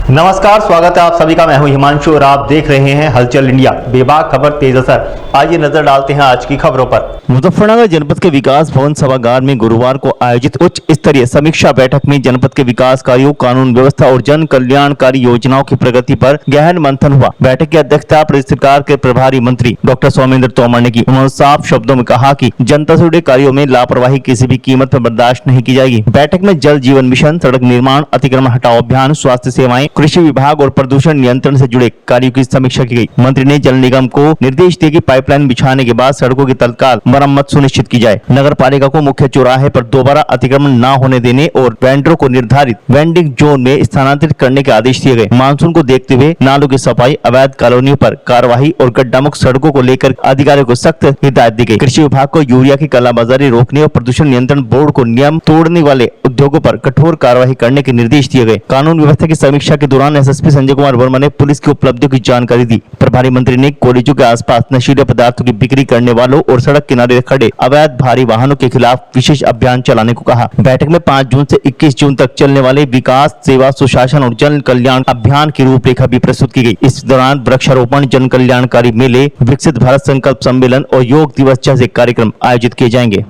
नमस्कार, स्वागत है आप सभी का। मैं हूं हिमांशु और आप देख रहे हैं हलचल इंडिया। बेबाक खबर तेज असर। आइए नजर डालते हैं आज की खबरों पर। मुजफ्फरनगर जनपद के विकास भवन सभागार में गुरुवार को आयोजित उच्च स्तरीय समीक्षा बैठक में जनपद के विकास कार्यों, कानून व्यवस्था और जन कल्याणकारी योजनाओं की प्रगति पर गहन मंथन हुआ। बैठक की अध्यक्षता प्रदेश सरकार के प्रभारी मंत्री डॉक्टर सोमेंद्र तोमर ने की। उन्होंने साफ शब्दों में कहा कि जनता से जुड़े कार्यों में लापरवाही किसी भी कीमत पर बर्दाश्त नहीं की जाएगी। बैठक में जल जीवन मिशन, सड़क निर्माण, अतिक्रमण हटाओ अभियान, स्वास्थ्य सेवाएं, कृषि विभाग और प्रदूषण नियंत्रण से जुड़े कार्यों की समीक्षा की गई। मंत्री ने जल निगम को निर्देश दिए कि पाइपलाइन बिछाने के बाद सड़कों की तत्काल मरम्मत सुनिश्चित की जाए। नगर पालिका को मुख्य चौराहे पर दोबारा अतिक्रमण न होने देने और वेंडरों को निर्धारित वेंडिंग जोन में स्थानांतरित करने के आदेश दिए गए। मानसून को देखते हुए नालों की सफाई, अवैध कॉलोनियों पर कार्रवाई और गड्ढा मुक्त सड़कों को लेकर अधिकारियों को सख्त हिदायत दी गई। कृषि विभाग को यूरिया की कालाबाजारी रोकने और प्रदूषण नियंत्रण बोर्ड को नियम तोड़ने वाले उद्योगों पर कठोर कार्रवाई करने के निर्देश दिए गए। कानून व्यवस्था की समीक्षा के दौरान एसएसपी संजय कुमार वर्मा ने पुलिस की उपलब्धियों की जानकारी दी। प्रभारी मंत्री ने कॉलेजों के आसपास नशीले पदार्थों की बिक्री करने वालों और सड़क किनारे खड़े अवैध भारी वाहनों के खिलाफ विशेष अभियान चलाने को कहा। बैठक में 5 जून से 21 जून तक चलने वाले विकास, सेवा, सुशासन और जन कल्याण अभियान की रूपरेखा भी प्रस्तुत की गई। इस दौरान वृक्षारोपण, जन कल्याणकारी मेले, विकसित भारत संकल्प सम्मेलन और योग दिवस जैसे कार्यक्रम आयोजित किए जाएंगे।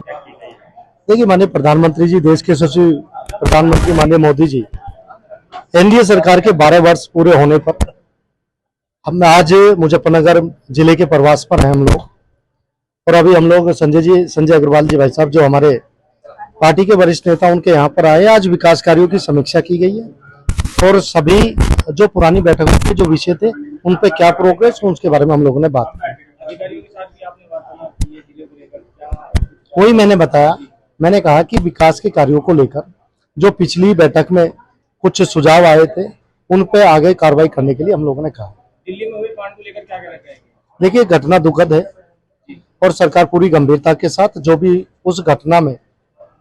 देखिए, माननीय प्रधानमंत्री जी, देश के सचिव प्रधानमंत्री माननीय मोदी जी, एनडीए सरकार के 12 वर्ष पूरे होने पर हम आज मुजफ्फरनगर जिले के प्रवास पर हैं हम लोग। और अभी हम लोग संजय अग्रवाल जी भाई साहब, जो हमारे पार्टी के वरिष्ठ नेता, उनके यहाँ पर आए। आज विकास कार्यों की समीक्षा की गई है और सभी जो पुरानी बैठकों के जो विषय थे उन पे क्या प्रोग्रेस, उसके बारे में हम लोगों ने बात की। कोई मैंने बताया, मैंने कहा कि विकास के कार्यों को लेकर जो पिछली बैठक में कुछ सुझाव आए थे उन पे आगे कार्रवाई करने के लिए हम लोगों ने कहा। दिल्ली में हुई कांड को लेकर क्या कहना चाहेंगे? देखिए, घटना दुखद है और सरकार पूरी गंभीरता के साथ जो भी उस घटना में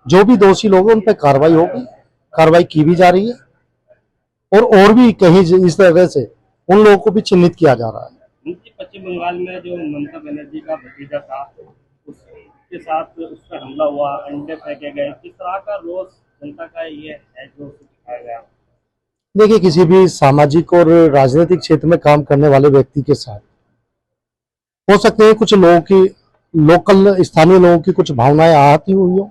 जो भी दोषी लोग हैं उन पे कार्रवाई होगी, कार्रवाई की भी जा रही है और भी कहीं इस तरह से उन लोगों को भी चिन्हित किया जा रहा है। पश्चिम बंगाल में जो ममता बनर्जी का भतीजा था, उसके साथ उस पर हमला हुआ, अंडे फेंके गए, किस तरह का रोष जनता का ये है जो दिखाया गया? देखिए, किसी भी सामाजिक और राजनीतिक क्षेत्र में काम करने वाले व्यक्ति के साथ हो सकते हैं कुछ लोगों की, लोकल स्थानीय लोगों की कुछ भावनाएं आहत हुई हो,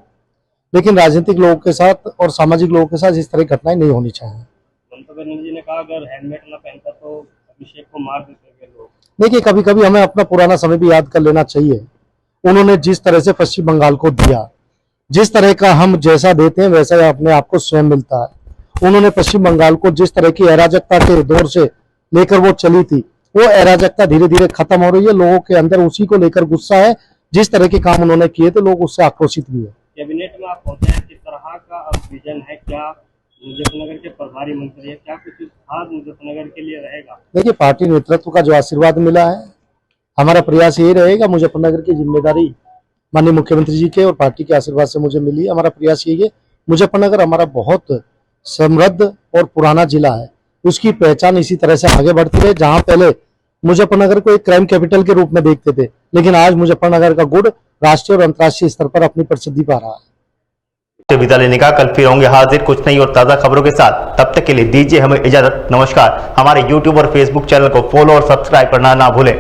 लेकिन राजनीतिक लोगों के साथ और सामाजिक लोगों के साथ इस तरह की घटनाएं नहीं होनी चाहिए। ममता बनर्जी ने कहा अगर हेलमेट न पहनता तो अभिषेक को मार देते लोग। देखिए, कभी कभी हमें अपना पुराना समय भी याद कर लेना चाहिए। उन्होंने जिस तरह से पश्चिम बंगाल को दिया, जिस तरह का हम जैसा देते हैं वैसा ही अपने आप को स्वयं मिलता है। उन्होंने पश्चिम बंगाल को जिस तरह की अराजकता के दौर से लेकर वो चली थी, वो अराजकता धीरे धीरे खत्म हो रही है। लोगों के अंदर उसी को लेकर गुस्सा है। जिस तरह के काम उन्होंने किए थे, लोग उससे आक्रोशित भी है। कैबिनेट में आप पहुंचे हैं, किस तरह का अब विजन है? क्या मुजफ्फरनगर के प्रभारी मंत्री है, क्या कुछ खास मुजफ्फरनगर के लिए रहेगा? देखिए, पार्टी नेतृत्व का जो आशीर्वाद मिला है, हमारा प्रयास यही रहेगा। मुजफ्फरनगर की जिम्मेदारी माननीय मुख्यमंत्री जी के और पार्टी के आशीर्वाद से मुझे मिली। हमारा प्रयास यही है, मुजफ्फरनगर हमारा बहुत समृद्ध और पुराना जिला है, उसकी पहचान इसी तरह से आगे बढ़ती रहे। जहां पहले मुजफ्फरनगर को एक क्राइम कैपिटल के रूप में देखते थे, लेकिन आज मुजफ्फरनगर का गुड़ राष्ट्रीय और अंतर्राष्ट्रीय स्तर पर अपनी प्रसिद्धि पा रहा है। विदा लेने का कल फिर होंगे हाजिर कुछ नई और ताजा खबरों के साथ। तब तक के लिए दीजिए हमें इजाजत। नमस्कार। हमारे YouTube और Facebook चैनल को फॉलो और सब्सक्राइब करना ना भूलें।